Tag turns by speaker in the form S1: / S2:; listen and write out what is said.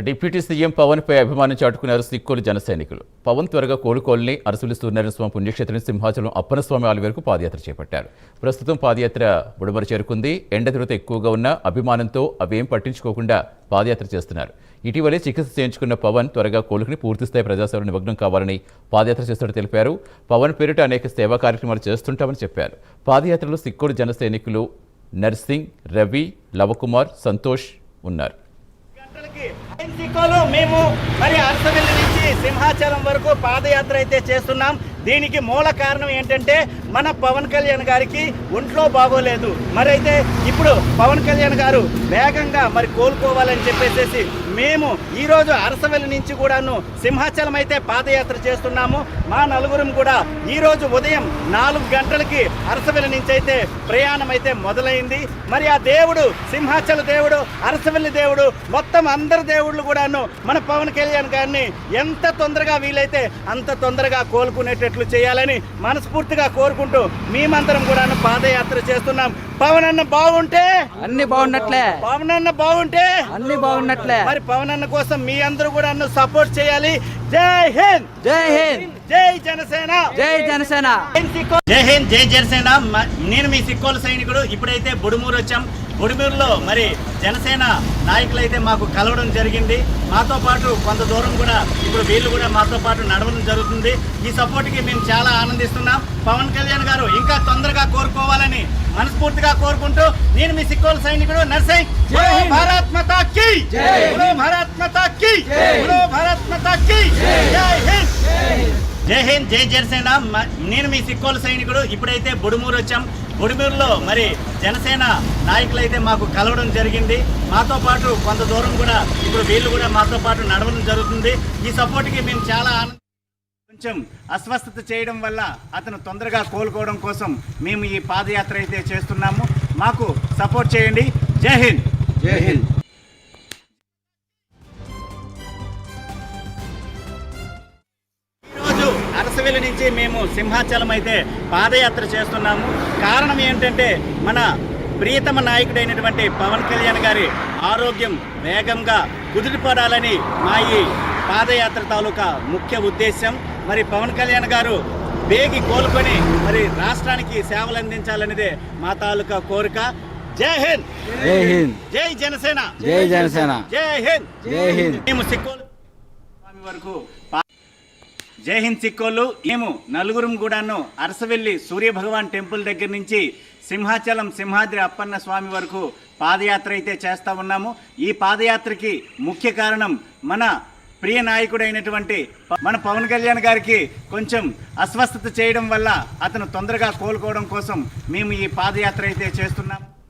S1: Deputy CM Pawan పై అభిమానం చాటుకున్నారు సిక్కోలు జన సైనికులు. పవన్ త్వరగా కోలుకోవాలని అరసులు స్వామి పుణ్యక్షేత్రం సింహాచలం అప్పన్నస్వామి ఆలయం వరకు పాదయాత్ర చేపట్టారు. ప్రస్తుతం పాదయాత్ర బుడమర చేరుకుంది. ఎండ తీవ్రత ఎక్కువగా ఉన్న అభిమానంతో అవేం పట్టించుకోకుండా పాదయాత్ర చేస్తున్నారు. ఇటీవలే చికిత్స చేయించుకున్న పవన్ త్వరగా కోలుకుని పూర్తిస్థాయి ప్రజాసేవలో నిమగ్నం కావాలని పాదయాత్ర చేస్తున్నట్టు తెలిపారు. పవన్ పేరిట అనేక సేవా కార్యక్రమాలు చేస్తుంటామని చెప్పారు. పాదయాత్రలో సిక్కోలు జన సైనికులు నర్సింగ్, రవి, లవకుమార్, సంతోష్ ఉన్నారు.
S2: మేము మరి అరసవెల్లి నుంచి సింహాచలం వరకు పాదయాత్ర అయితే చేస్తున్నాం. దీనికి మూల కారణం ఏంటంటే మన పవన్ కళ్యాణ్ గారికి ఒంట్లో బాగోలేదు. మరైతే ఇప్పుడు పవన్ కళ్యాణ్ గారు వేగంగా మరి కోలుకోవాలని చెప్పేసి మేము ఈరోజు అరసవెల్లి నుంచి కూడాను సింహాచలం అయితే పాదయాత్ర చేస్తున్నాము. మా నలుగురం కూడా ఈరోజు ఉదయం 4 గంటలకి అరసవెల్లి నుంచి అయితే ప్రయాణం అయితే మొదలైంది. మరి ఆ దేవుడు, సింహాచల దేవుడు, అరసవెల్లి దేవుడు, మొత్తం అందరి దేవుళ్ళు కూడాను మన పవన్ కళ్యాణ్ గారిని ఎంత తొందరగా వీలైతే అంత తొందరగా కోలుకునేటట్లు చేయాలని మనస్ఫూర్తిగా కోరుకుంటూ మేమందరం కూడాను పాదయాత్ర చేస్తున్నాం. పవన్ అన్న బాగుంటే
S3: అన్ని బాగున్నట్లే,
S2: పవన్ అన్న బాగుంటే
S3: అన్ని బాగున్నట్లే.
S2: మరి పవన్ అన్న కోసం మీ అందరూ కూడా సపోర్ట్ చేయాలి. జై హింద్,
S3: జై హింద్,
S2: జై జనసేన,
S3: జై జనసేన.
S2: జై హింద్, జై జనసేన. నేను మీ సిక్కోలు సైనికుడు. ఇప్పుడైతే బుడుమూరు వచ్చాం. బుడుమూరులో మరి జనసేన నాయకులు అయితే మాకు కలవడం జరిగింది. మాతో పాటు కొంత దూరం కూడా ఇప్పుడు వీళ్ళు కూడా మాతో పాటు నడవడం జరుగుతుంది. ఈ సపోర్ట్కి మేము చాలా ఆనందిస్తున్నాం. పవన్ కళ్యాణ్ గారు ఇంకా తొందరగా కోరుకోవాలని మనస్ఫూర్తిగా కోరుకుంటూ నేను మీ సిక్కోలు సైనికుడు నర్సింగ్. భారత్ మాతా కీ జై, భారత్ మాతా కీ జై, భారత్ మాతా కీ జై హింద్, జై హింద్, జై జనసేన. నేను మీ సిక్కోలు సైనికుడు. ఇప్పుడైతే బుడుమూరు వచ్చాం. బుడుమూరులో మరి జనసేన నాయకులు అయితే మాకు కలవడం జరిగింది. మాతో పాటు కొంత దూరం కూడా ఇప్పుడు వీళ్ళు కూడా మాతో పాటు నడవడం జరుగుతుంది. ఈ సపోర్ట్కి మేము చాలా కొంచెం అస్వస్థత చేయడం వల్ల అతను తొందరగా కోలుకోవడం కోసం మేము ఈ పాదయాత్ర అయితే చేస్తున్నాము. మాకు సపోర్ట్ చేయండి. జై హింద్,
S3: జై హింద్.
S2: అరసవెల్లి నుంచి మేము సింహాచలం అయితే పాదయాత్ర చేస్తున్నాము. కారణం ఏంటంటే మన ప్రియతమ నాయకుడైనటువంటి పవన్ కళ్యాణ్ గారి ఆరోగ్యం వేగంగా కుదిరిపడాలని మా ఈ పాదయాత్ర తాలూకా ముఖ్య ఉద్దేశం. మరి పవన్ కళ్యాణ్ గారు వేగి కోలుకొని మరి రాష్ట్రానికి సేవలు అందించాలనేదే మా తాలూకా కోరిక. జై హింద్,
S3: జై హింద్,
S2: జై జనసేన,
S3: జై జనసేన,
S2: జై హింద్,
S3: జై హింద్.
S2: మేము సిక్కోలు స్వామి వరకు జై హింద్ సిక్కోళ్ళు. మేము నలుగురం కూడాను అరసవెల్లి సూర్యభగవాన్ టెంపుల్ దగ్గర నుంచి సింహాచలం సింహాద్రి అప్పన్న స్వామి వరకు పాదయాత్ర అయితే చేస్తూ ఉన్నాము. ఈ పాదయాత్రకి ముఖ్య కారణం మన ప్రియ నాయకుడైనటువంటి మన పవన్ కళ్యాణ్ గారికి కొంచెం అస్వస్థత చేయడం వల్ల అతను తొందరగా కోలుకోవడం కోసం మేము ఈ పాదయాత్ర అయితే చేస్తున్నాము.